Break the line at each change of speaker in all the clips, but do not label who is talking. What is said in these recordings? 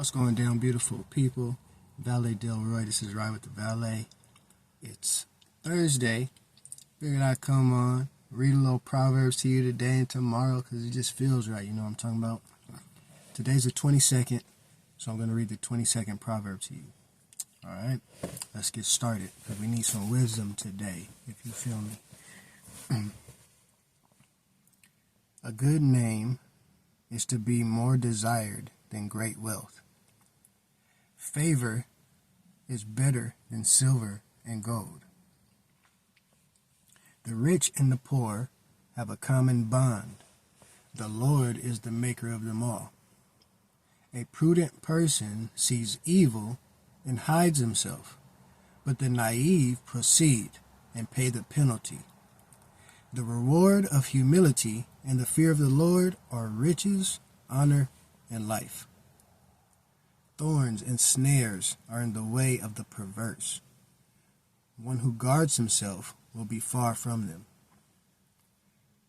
What's going down, beautiful people? Valet Delroy, this is Ride with the Valet. It's Thursday. Figured I'd come on, read a little Proverbs to you today and tomorrow because it just feels right, you know what I'm talking about? Today's the 22nd, so I'm going to read the 22nd Proverb to you. Alright, let's get started because we need some wisdom today, if you feel me. A good name is to be more desired than great wealth. Favor is better than silver and gold. The rich and the poor have a common bond. The Lord is the maker of them all. A prudent person sees evil and hides himself, but the naive proceed and pay the penalty. The reward of humility and the fear of the Lord are riches, honor, and life. Thorns and snares are in the way of the perverse. One who guards himself will be far from them.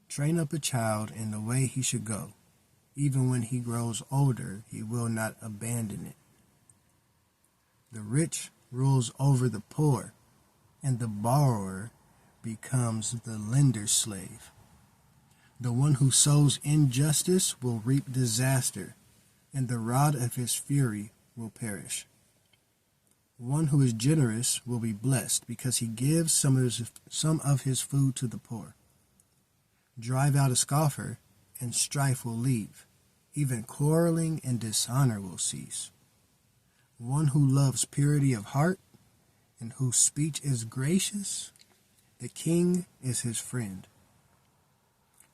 Train up a child in the way he should go. Even when he grows older, he will not abandon it. The rich rules over the poor, and the borrower becomes the lender's slave. The one who sows injustice will reap disaster, and the rod of his fury will perish. One who is generous will be blessed because he gives some of his food to the poor. Drive out a scoffer, and strife will leave. Even quarreling and dishonor will cease. One who loves purity of heart and whose speech is gracious, the king is his friend.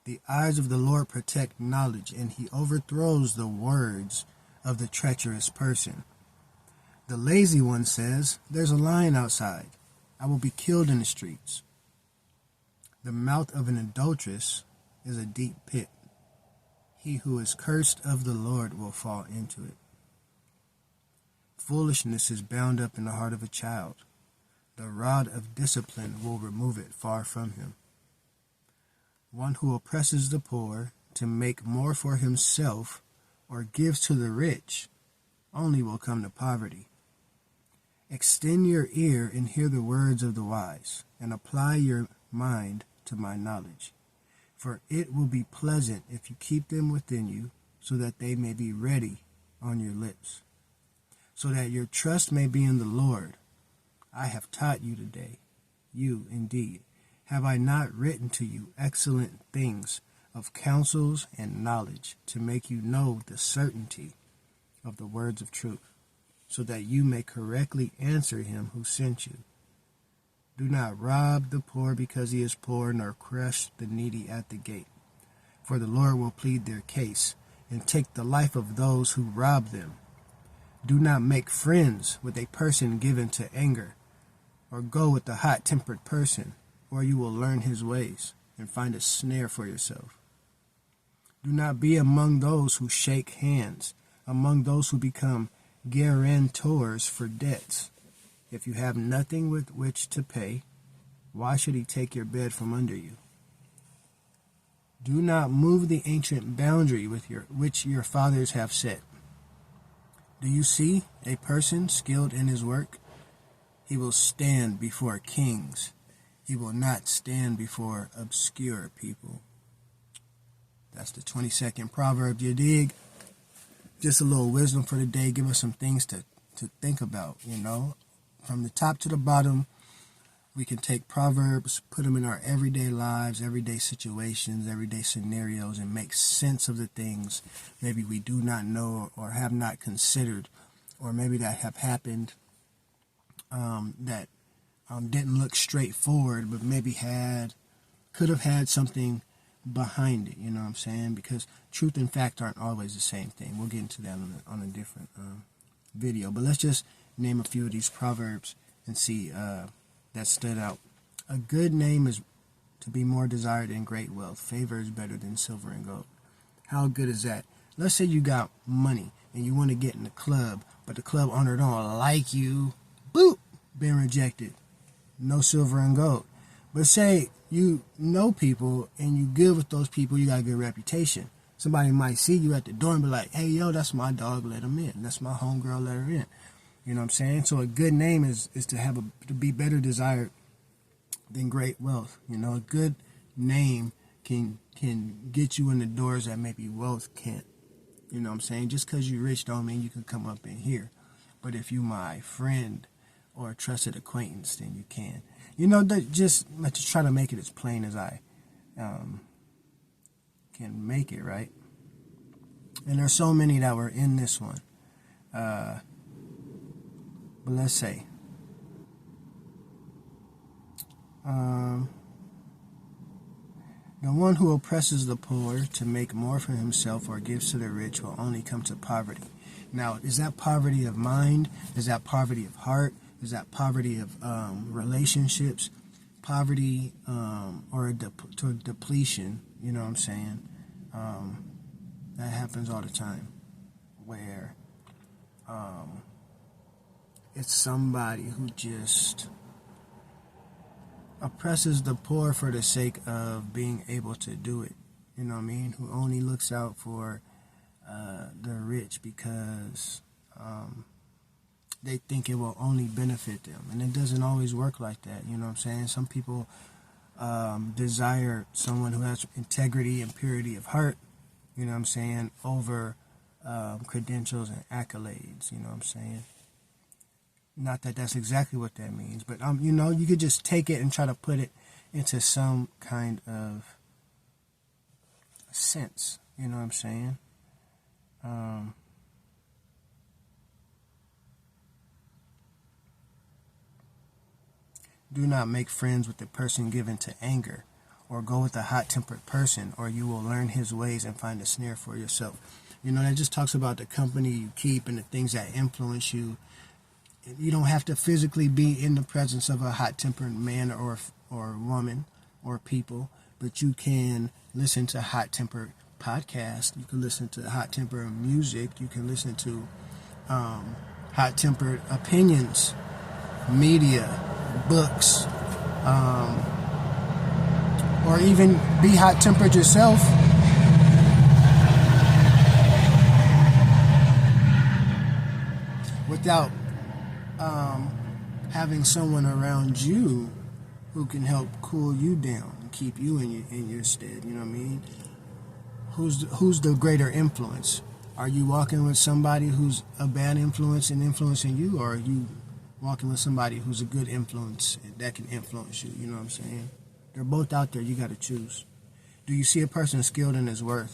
The eyes of the Lord protect knowledge, and he overthrows the words of the treacherous person. The lazy one says, "There's a lion outside. I will be killed in the streets." The mouth of an adulteress is a deep pit. He who is cursed of the Lord will fall into it. Foolishness is bound up in the heart of a child. The rod of discipline will remove it far from him. One who oppresses the poor to make more for himself or gives to the rich only will come to poverty. Extend your ear and hear the words of the wise, and apply your mind to my knowledge. For it will be pleasant if you keep them within you, so that they may be ready on your lips, so that your trust may be in the Lord. I have taught you today, you indeed. Have I not written to you excellent things of counsels and knowledge, to make you know the certainty of the words of truth, so that you may correctly answer him who sent you? Do not rob the poor because he is poor, nor crush the needy at the gate. For the Lord will plead their case, and take the life of those who rob them. Do not make friends with a person given to anger, or go with a hot-tempered person, or you will learn his ways and find a snare for yourself. Do not be among those who shake hands, among those who become guarantors for debts. If you have nothing with which to pay, why should he take your bed from under you? Do not move the ancient boundary which your fathers have set. Do you see a person skilled in his work? He will stand before kings. He will not stand before obscure people. That's the 22nd Proverb, you dig? Just a little wisdom for the day. Give us some things to think about, you know. From the top to the bottom, we can take Proverbs, put them in our everyday lives, everyday situations, everyday scenarios, and make sense of the things maybe we do not know or have not considered, or maybe that have happened that didn't look straightforward, but maybe could have had something behind it, you know what I'm saying? Because truth and fact aren't always the same thing. We'll get into that on a different video. But let's just name a few of these Proverbs and see that stood out. A good name is to be more desired than great wealth. Favor is better than silver and gold. How good is that? Let's say you got money and you want to get in the club, but the club owner don't like you. Boop! Been rejected. No silver and gold. But say you know people and you good with those people, you got a good reputation. Somebody might see you at the door and be like, hey, yo, that's my dog, let him in. That's my homegirl, let her in. You know what I'm saying? So a good name is to be better desired than great wealth. You know, a good name can get you in the doors that maybe wealth can't. You know what I'm saying? Just because you're rich don't mean you can come up in here. But if you my friend or a trusted acquaintance, then you can. You know, just try to make it as plain as I can make it, right? And there's so many that were in this one. But let's say, the one who oppresses the poor to make more for himself or gives to the rich will only come to poverty. Now, is that poverty of mind? Is that poverty of heart? Is that poverty of relationships? Poverty or to depletion, you know what I'm saying? That happens all the time, where it's somebody who just oppresses the poor for the sake of being able to do it. You know what I mean? Who only looks out for the rich because they think it will only benefit them. And it doesn't always work like that. You know what I'm saying? Some people desire someone who has integrity and purity of heart, you know what I'm saying, over credentials and accolades, you know what I'm saying? Not that that's exactly what that means, but you know, you could just take it and try to put it into some kind of sense, you know what I'm saying? Do not make friends with the person given to anger, or go with a hot-tempered person, or you will learn his ways and find a snare for yourself. You know, that just talks about the company you keep and the things that influence you. You don't have to physically be in the presence of a hot-tempered man or woman or people, but you can listen to hot-tempered podcasts. You can listen to hot-tempered music. You can listen to hot-tempered opinions, media, books, or even be hot-tempered yourself. Without having someone around you who can help cool you down and keep you in your stead. You know what I mean? Who's the greater influence? Are you walking with somebody who's a bad influence and influencing you, or are you walking with somebody who's a good influence that can influence you? You know what I'm saying? They're both out there. You got to choose. Do you see a person skilled in his work?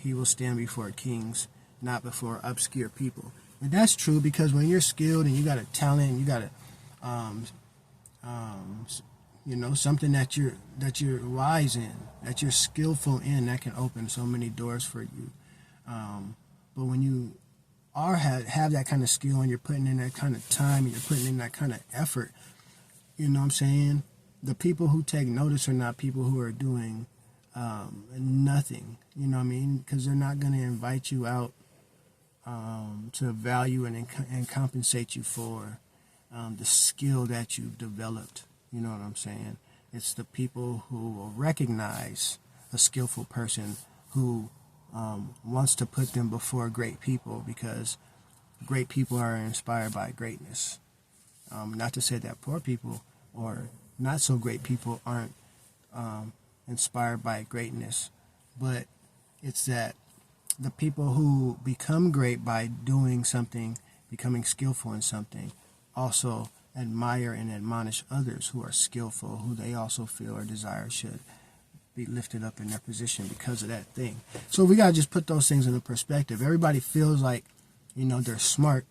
He will stand before kings, not before obscure people. And that's true, because when you're skilled and you got a talent, and you got a you know, something that you're wise in, that you're skillful in, that can open so many doors for you. But when you have that kind of skill and you're putting in that kind of time and you're putting in that kind of effort, you know what I'm saying? The people who take notice are not people who are doing nothing, you know what I mean? Because they're not going to invite you out to value and compensate you for the skill that you've developed. You know what I'm saying? It's the people who will recognize a skillful person who wants to put them before great people, because great people are inspired by greatness. Not to say that poor people or not so great people aren't inspired by greatness, but it's that the people who become great by doing something, becoming skillful in something, also admire and admonish others who are skillful, who they also feel or desire should be lifted up in their position because of that thing. So we got to just put those things into perspective. Everybody feels like, you know, they're smart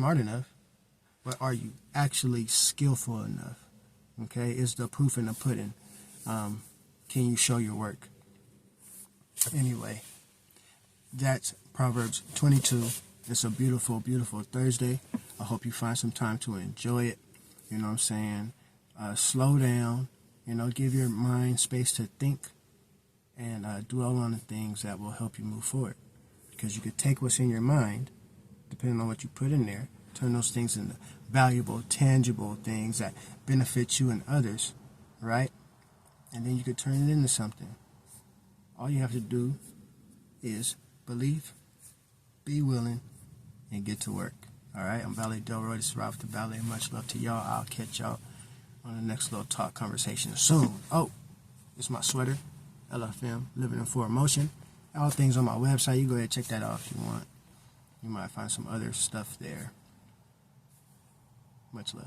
enough, but are you actually skillful enough? Okay, is the proof in the pudding. Can you show your work? Anyway, that's Proverbs 22. It's a beautiful, beautiful Thursday. I hope you find some time to enjoy it. You know what I'm saying? Slow down. You know, give your mind space to think and dwell on the things that will help you move forward. Because you could take what's in your mind, depending on what you put in there, turn those things into valuable, tangible things that benefit you and others, right? And then you could turn it into something. All you have to do is believe, be willing, and get to work. All right, I'm Ballet Delroy. This is Rob with the Ballet. Much love to y'all. I'll catch y'all on the next little talk conversation soon. Oh, it's my sweater, LFM, Living in Forward Motion. All things on my website. You go ahead and check that out if you want. You might find some other stuff there. Much love.